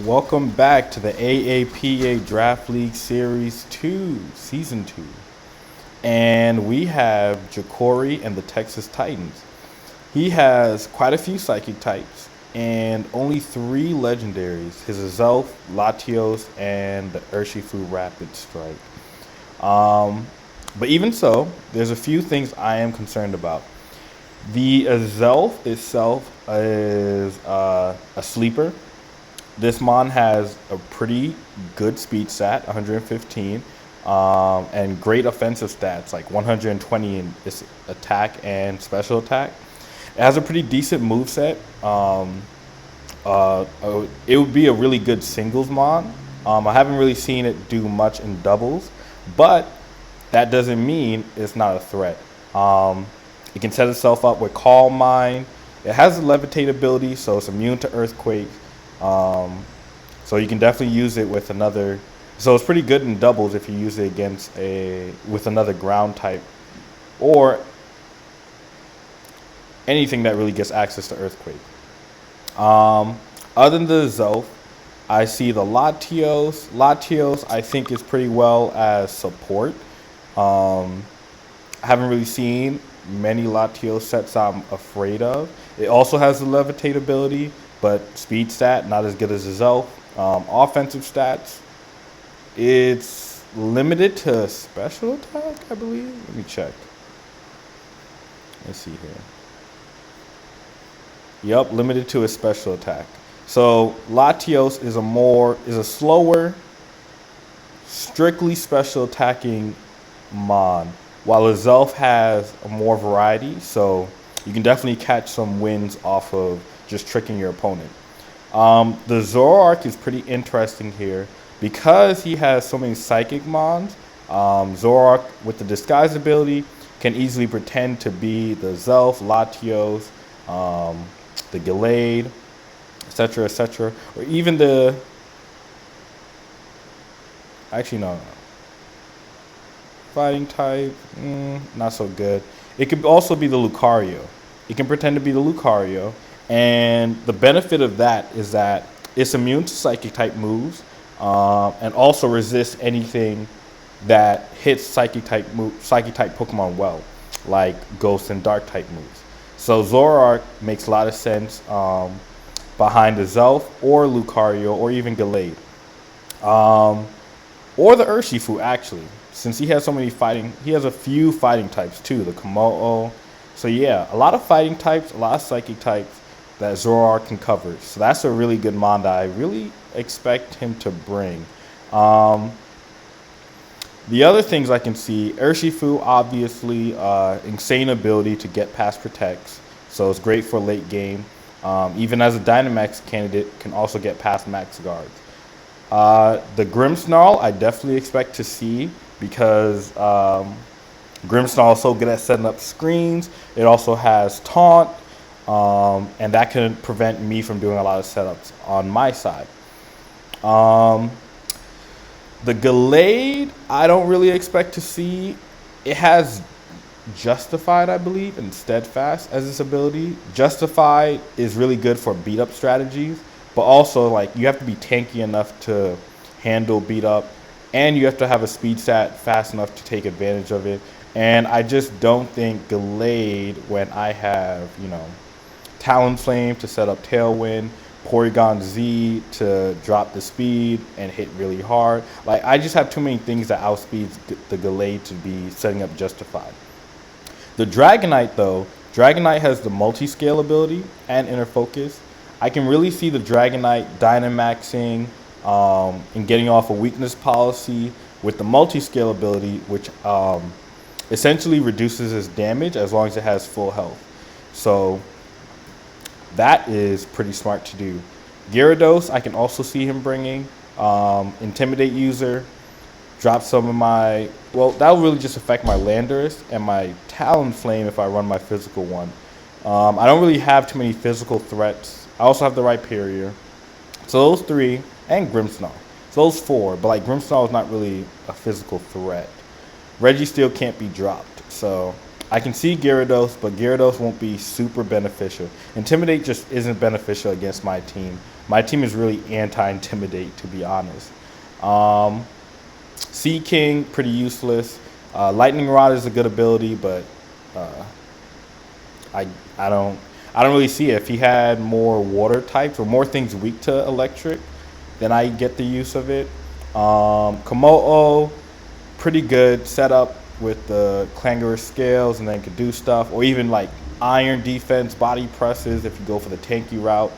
Welcome back to the AAPA Draft League Series 2, Season 2. And we have JaCorey and the Texas Titans. He has quite a few psychic types and only 3 legendaries. His Azelf, Latios, and the Urshifu Rapid Strike. But even so, there's a few things I am concerned about. The Azelf itself is a sleeper. This mon has a pretty good speed stat, 115, and great offensive stats, like 120 in its attack and special attack. It has a pretty decent moveset. It would be a really good singles mon. I haven't really seen it do much in doubles, but that doesn't mean it's not a threat. It can set itself up with Calm Mind. It has a levitate ability, so it's immune to earthquakes. So you can definitely use it with another. So it's pretty good in doubles if you use it against with another ground type, or anything that really gets access to earthquake. Other than the Zelf, I see the Latios. Latios I think is pretty well as support. I haven't really seen many Latios sets I'm afraid of. It also has the levitate ability, but speed stat, not as good as his Zelf. Offensive stats, it's limited to special attack, I believe. Let me check. Let's see here. Yep, limited to a special attack. So Latios is a slower, strictly special attacking mon, while Azelf has more variety, so you can definitely catch some wins off of just tricking your opponent. The Zoroark is pretty interesting here because he has so many psychic mons. Zoroark with the disguise ability can easily pretend to be the Zelf, Latios, the Gallade, etc., or even the. Actually, no. Fighting type, not so good. It could also be the Lucario. It can pretend to be the Lucario. And the benefit of that is that it's immune to psychic type moves, and also resists anything that hits psychic type Pokemon well, like ghost and dark type moves. So Zoroark makes a lot of sense behind the Zelf or Lucario or even Gallade, or the Urshifu actually, since he has so many fighting. He has a few fighting types too, the Komodo. So yeah, a lot of fighting types, a lot of psychic types that Zoroark can cover. So that's a really good mon that I really expect him to bring. The other things I can see, Urshifu, obviously, insane ability to get past protects. So it's great for late game. Even as a Dynamax candidate, can also get past max guards. The Grimmsnarl, I definitely expect to see because Grimmsnarl is so good at setting up screens. It also has Taunt. And that can prevent me from doing a lot of setups on my side. The Gallade, I don't really expect to see. It has Justified, I believe, and Steadfast as its ability. Justified is really good for beat up strategies, but also like you have to be tanky enough to handle beat up, and you have to have a speed stat fast enough to take advantage of it. And I just don't think Gallade, when I have, Talonflame to set up Tailwind, Porygon Z to drop the speed and hit really hard. Like, I just have too many things that outspeeds the Gallade to be setting up Justified. The Dragonite, though, Dragonite has the multi-scale ability and inner focus. I can really see the Dragonite Dynamaxing and getting off a weakness policy with the multi-scale ability, which essentially reduces its damage as long as it has full health. So that is pretty smart to do. Gyarados, I can also see him bringing. Intimidate user. Drop some of my. Well, that will really just affect my Landorus and my Talonflame if I run my physical one. I don't really have too many physical threats. I also have the Rhyperior. So those 3, and Grimmsnarl. So those 4, but like Grimmsnarl is not really a physical threat. Registeel can't be dropped. So I can see Gyarados, but Gyarados won't be super beneficial. Intimidate just isn't beneficial against my team. My team is really anti-Intimidate, to be honest. Um, Sea King, pretty useless. Lightning Rod is a good ability, but uh, I I don't I don't really see it. If he had more water types or more things weak to electric, then I get the use of it. Komodo, pretty good setup with the clangorous scales, and then could do stuff, or even like iron defense, body presses if you go for the tanky route.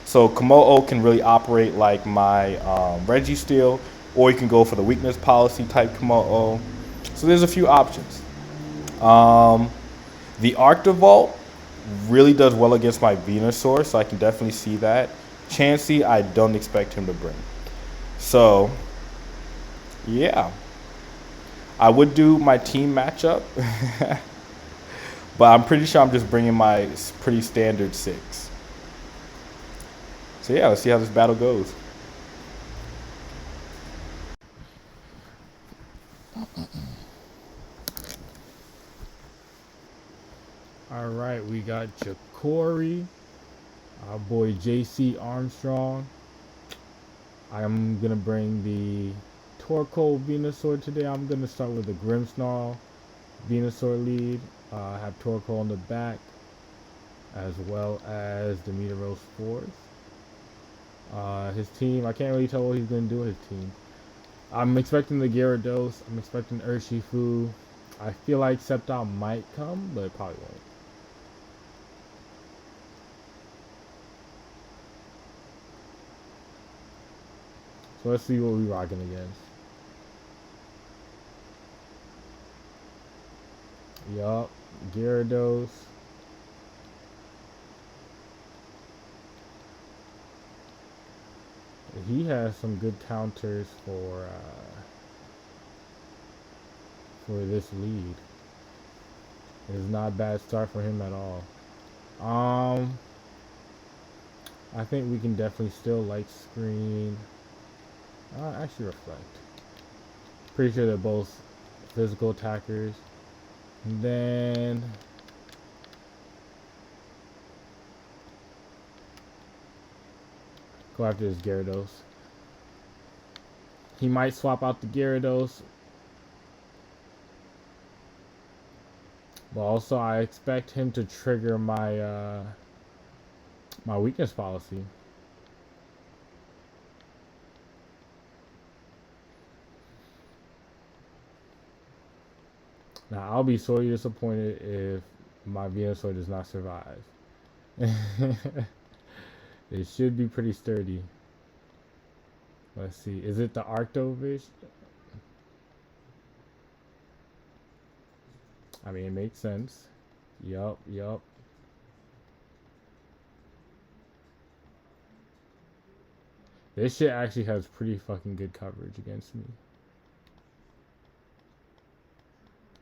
So Komodo can really operate like my Reggie Steel, or you can go for the weakness policy type Komodo. So there's a few options. Um, the Arctovault really does well against my Venusaur, so I can definitely see that. Chansey, I don't expect him to bring. So, yeah. I would do my team matchup, but I'm pretty sure I'm just bringing my pretty standard 6. So, yeah, let's see how this battle goes. All right, we got JaCorey, our boy JC Armstrong. I'm gonna bring the Torkoal Venusaur today. I'm gonna start with the Grimmsnarl Venusaur lead. Have Torkoal on the back, as well as the Metagross fourth. His team, I can't really tell what he's gonna do with his team. I'm expecting the Gyarados. I'm expecting Urshifu. I feel like Sceptile might come, but it probably won't. So let's see what we're rocking against. Yup, Gyarados. He has some good counters for this lead. It's not a bad start for him at all. I think we can definitely still light screen. Actually reflect. Pretty sure they're both physical attackers. And then go after this Gyarados. He might swap out the Gyarados. But also I expect him to trigger my my weakness policy. Now I'll be sorely disappointed if my Venusaur does not survive. It should be pretty sturdy. Let's see. Is it the Arctovish? I mean, it makes sense. Yup, yup. This shit actually has pretty fucking good coverage against me.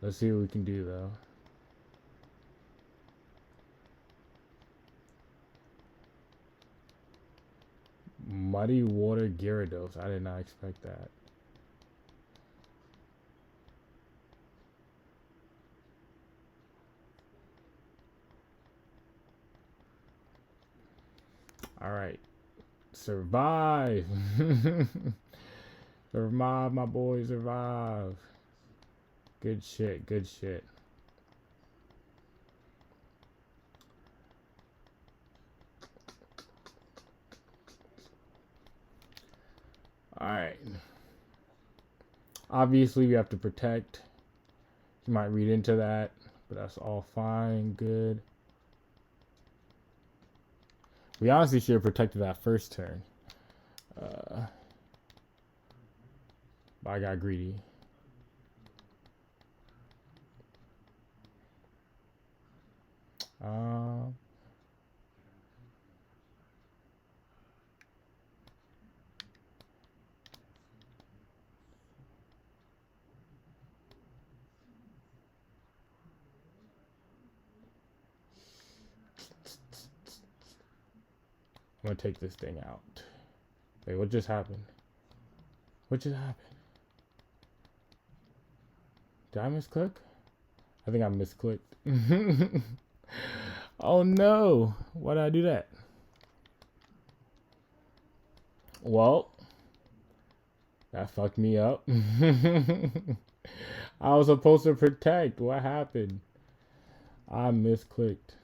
Let's see what we can do, though. Muddy Water Gyarados. I did not expect that. Alright. Survive! Survive, my boy, survive. Good shit, good shit. Alright. Obviously, we have to protect. You might read into that, but that's all fine, good. We honestly should have protected that first turn. But I got greedy. I'm gonna take this thing out. Wait, what just happened? What just happened? Did I misclick? I think I misclicked. Oh no! Why did I do that? Well, that fucked me up. I was supposed to protect. What happened? I misclicked.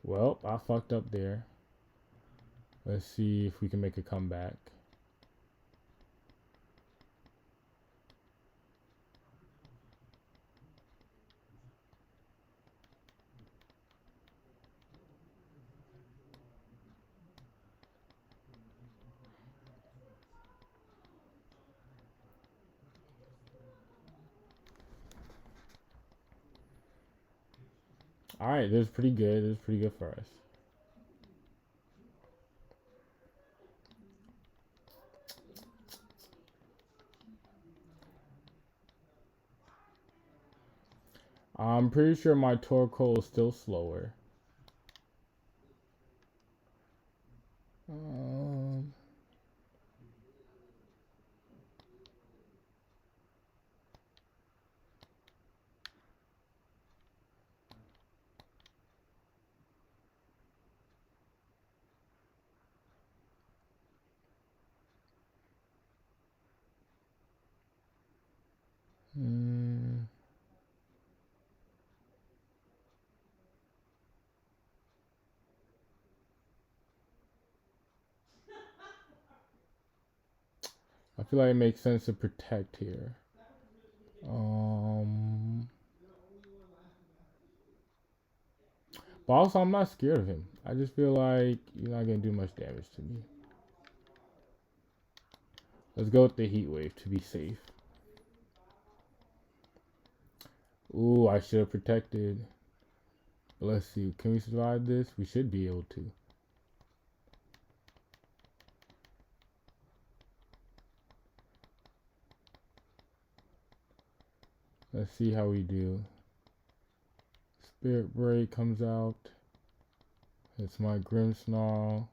Well, I fucked up there. Let's see if we can make a comeback. All right, this is pretty good. This is pretty good for us. I'm pretty sure my Torkoal is still slower. Um, mm, I feel like it makes sense to protect here. But also, I'm not scared of him. I just feel like you're not gonna do much damage to me. Let's go with the heat wave to be safe. Ooh, I should have protected. But let's see. Can we survive this? We should be able to. Let's see how we do. Spirit Break comes out. It's my Grimmsnarl.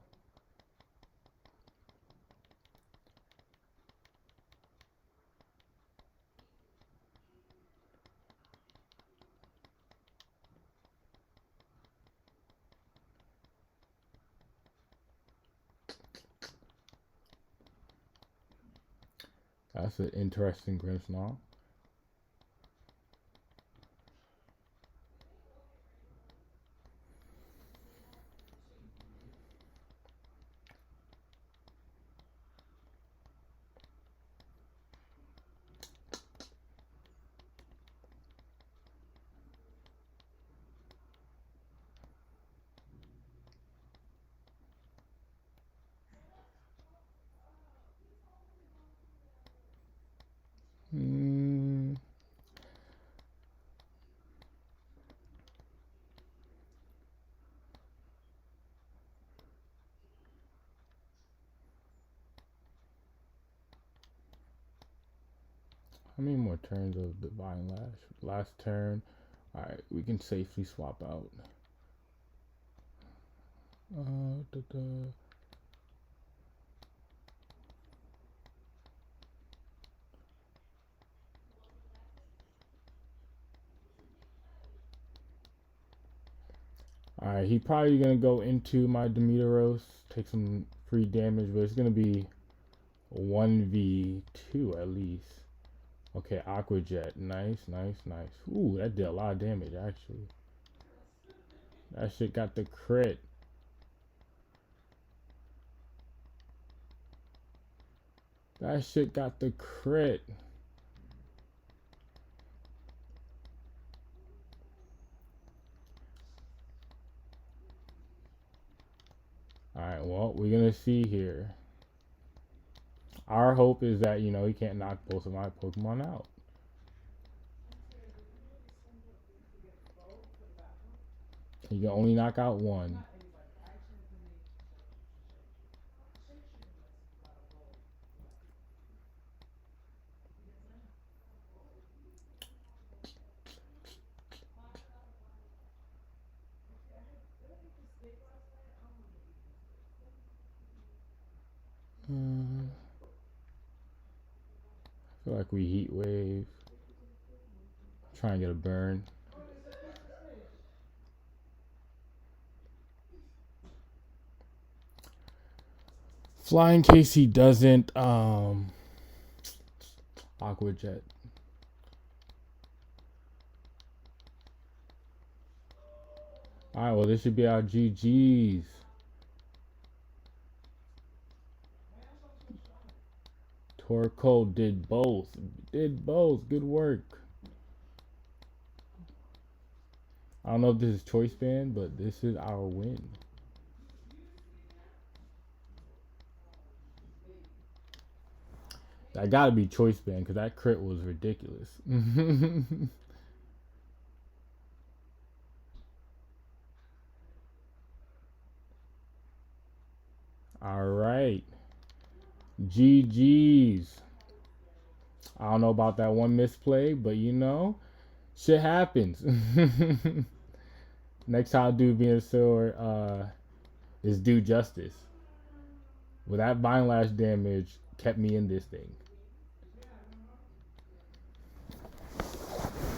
That's an interesting Grimmsnarl. How many more turns of Divine Lash? Last turn. Alright, we can safely swap out. Alright, he probably gonna go into my Demeteros, take some free damage, but it's gonna be 1v2 at least. Okay, Aqua Jet. Nice, nice, nice. Ooh, that did a lot of damage actually. That shit got the crit. That shit got the crit. Alright, well, we're gonna see here. Our hope is that, you know, he can't knock both of my Pokemon out. He can only knock out one. Feel like we heat wave. Try and get a burn. Fly in case he doesn't. Aqua Jet. Alright, well, this should be our GGs. Torco did both. Did both. Good work. I don't know if this is choice band, but this is our win. That gotta be choice band because that crit was ridiculous. All right. GG's. I don't know about that one misplay, but you know, shit happens. Next time I do Venusaur is due justice. Well, that Vine Lash damage kept me in this thing.